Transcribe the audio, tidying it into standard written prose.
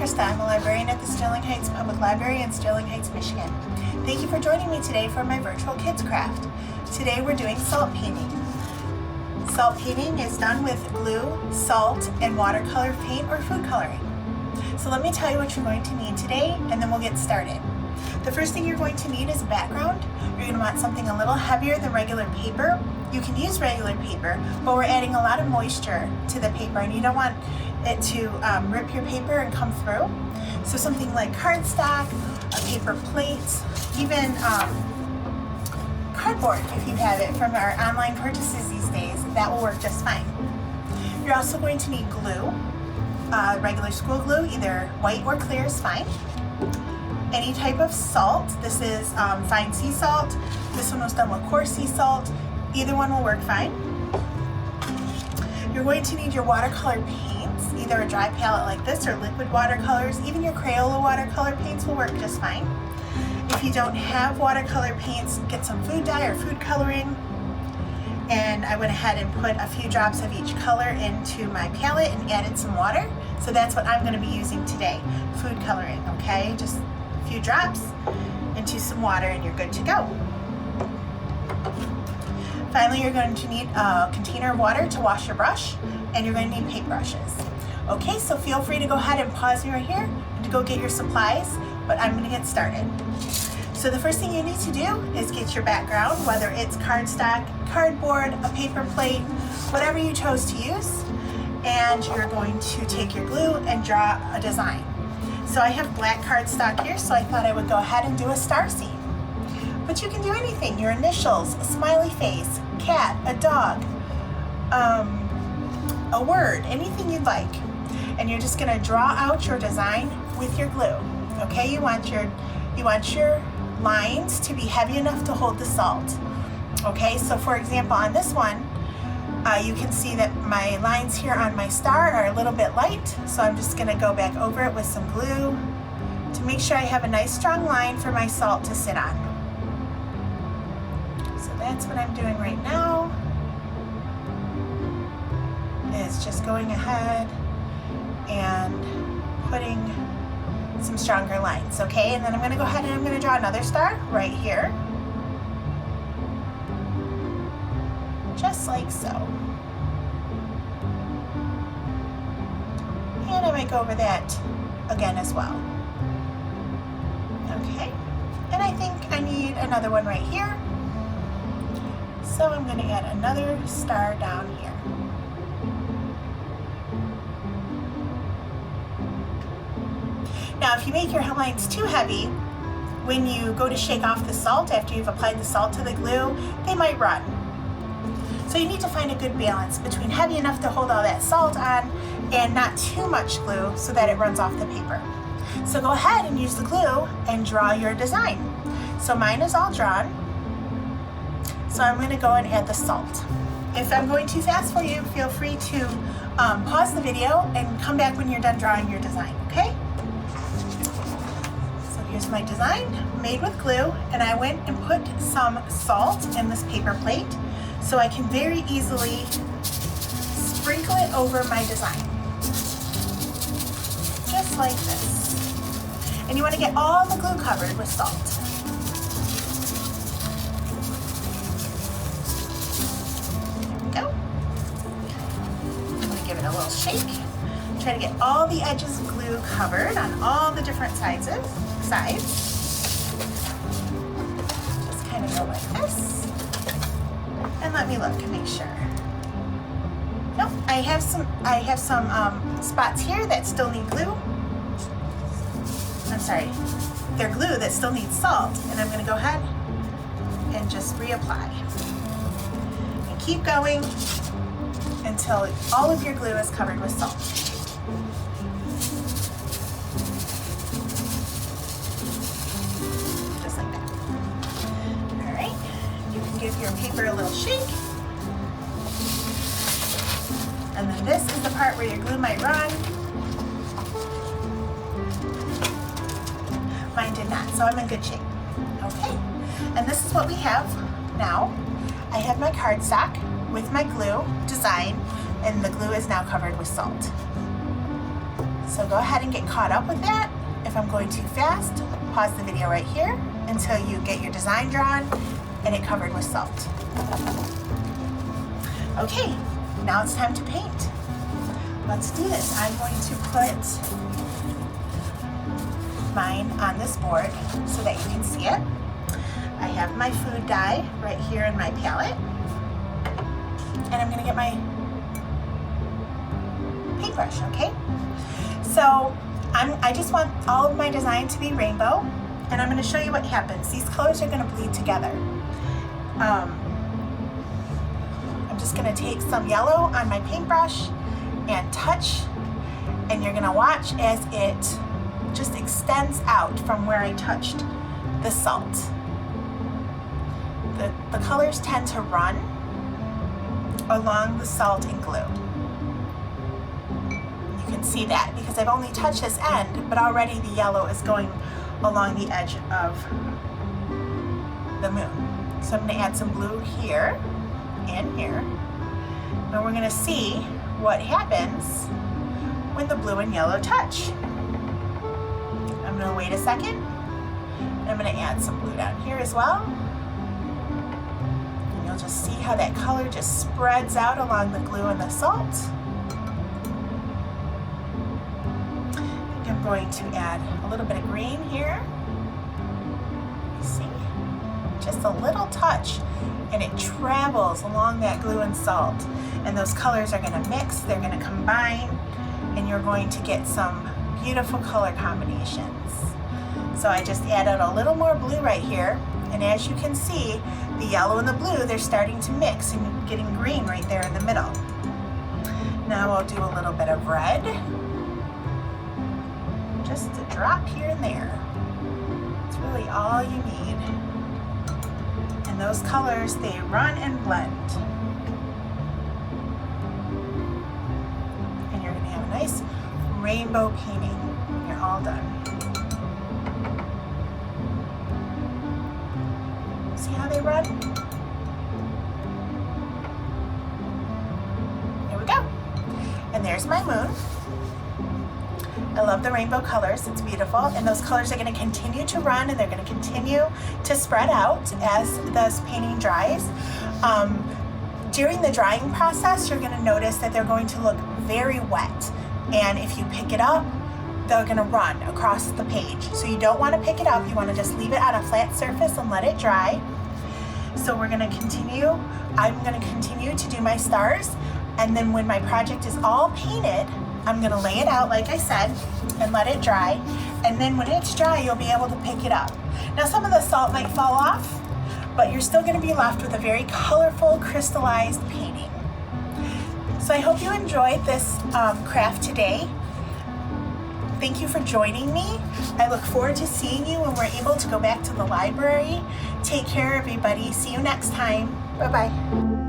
Krista. I'm a librarian at the Sterling Heights Public Library in Sterling Heights, Michigan. Thank you for joining me today for my virtual kids craft. Today we're doing salt painting. Salt painting is done with glue, salt, and watercolor paint or food coloring. So let me tell you what you're going to need today, and then we'll get started. The first thing you're going to need is a background. You're going to want something a little heavier than regular paper. You can use regular paper, but we're adding a lot of moisture to the paper, and you don't want it to rip your paper and come through. So something like cardstock, a paper plate, even cardboard if you have it from our online purchases these days, that will work just fine. You're also going to need glue, regular school glue, either white or clear is fine. Any type of salt. This is fine sea salt. This one was done with coarse sea salt. Either one will work fine. You're going to need your watercolor paints, either a dry palette like this or liquid watercolors. Even your Crayola watercolor paints will work just fine. If you don't have watercolor paints, get some food dye or food coloring. And I went ahead and put a few drops of each color into my palette and added some water. So that's what I'm going to be using today, food coloring, okay? Just a few drops into some water and you're good to go. Finally, you're going to need a container of water to wash your brush, and you're going to need paintbrushes. Okay, so feel free to go ahead and pause me right here and to go get your supplies, but I'm going to get started. So the first thing you need to do is get your background, whether it's cardstock, cardboard, a paper plate, whatever you chose to use, and you're going to take your glue and draw a design. So I have black cardstock here, so I thought I would go ahead and do a star scene. But you can do anything, your initials, a smiley face, cat, a dog, a word, anything you'd like. And you're just gonna draw out your design with your glue. Okay, you want your lines to be heavy enough to hold the salt. Okay, so for example, on this one, you can see that my lines here on my star are a little bit light, so I'm just gonna go back over it with some glue to make sure I have a nice strong line for my salt to sit on. That's what I'm doing right now, is just going ahead and putting some stronger lines, okay? And then I'm going to go ahead and I'm going to draw another star right here, just like so. And I might go over that again as well. Okay, and I think I need another one right here. So I'm going to add another star down here. Now if you make your lines too heavy, when you go to shake off the salt after you've applied the salt to the glue, they might run. So you need to find a good balance between heavy enough to hold all that salt on and not too much glue so that it runs off the paper. So go ahead and use the glue and draw your design. So mine is all drawn. So I'm going to go and add the salt. If I'm going too fast for you, feel free to pause the video and come back when you're done drawing your design, okay? So here's my design made with glue, and I went and put some salt in this paper plate so I can very easily sprinkle it over my design. Just like this. And you want to get all the glue covered with salt. Give it a little shake. Try to get all the edges of glue covered on all the different sides. Just kind of go like this. And let me look and make sure. Nope, I have some spots here that still need glue. I'm sorry, they're glue that still need salt, and I'm going to go ahead and just reapply. And keep going until all of your glue is covered with salt. Just like that. All right, you can give your paper a little shake. And then this is the part where your glue might run. Mine did not, so I'm in good shape. Okay, and this is what we have now. I have my cardstock with my glue design, and the glue is now covered with salt. So go ahead and get caught up with that. If I'm going too fast, pause the video right here until you get your design drawn and it covered with salt. Okay, now it's time to paint. Let's do this. I'm going to put mine on this board so that you can see it. I have my food dye right here in my palette, and I'm gonna get my paintbrush, okay? So I just want all of my design to be rainbow, and I'm gonna show you what happens. These colors are gonna bleed together. I'm just gonna take some yellow on my paintbrush and touch, and you're gonna watch as it just extends out from where I touched the salt. The colors tend to run along the salt and glue. You can see that because I've only touched this end, but already the yellow is going along the edge of the moon. So I'm going to add some blue here and here. And we're going to see what happens when the blue and yellow touch. I'm going to wait a second. And I'm going to add some blue down here as well. And you'll just see how that color just spreads out along the glue and the salt. I'm going to add a little bit of green here. You see? Just a little touch, and it travels along that glue and salt. And those colors are going to mix, they're going to combine, and you're going to get some beautiful color combinations. So I just added a little more blue right here, and as you can see, the yellow and the blue, they're starting to mix, and you're getting green right there in the middle. Now I'll do a little bit of red. Just a drop here and there. It's really all you need. And those colors, they run and blend. And you're going to have a nice rainbow painting when you're all done. See how they run? Here we go. And there's my moon. I love the rainbow colors, it's beautiful, and those colors are going to continue to run, and they're going to continue to spread out as this painting dries. During the drying process, you're going to notice that they're going to look very wet, and if you pick it up, they're going to run across the page. So you don't want to pick it up, you want to just leave it on a flat surface and let it dry. So we're going to continue, I'm going to continue to do my stars, and then when my project is all painted, I'm going to lay it out like I said and let it dry, and then when it's dry you'll be able to pick it up. Now some of the salt might fall off, but you're still going to be left with a very colorful crystallized painting. So I hope you enjoyed this craft today. Thank you for joining me. I look forward to seeing you when we're able to go back to the library. Take care everybody. See you next time. Bye-bye.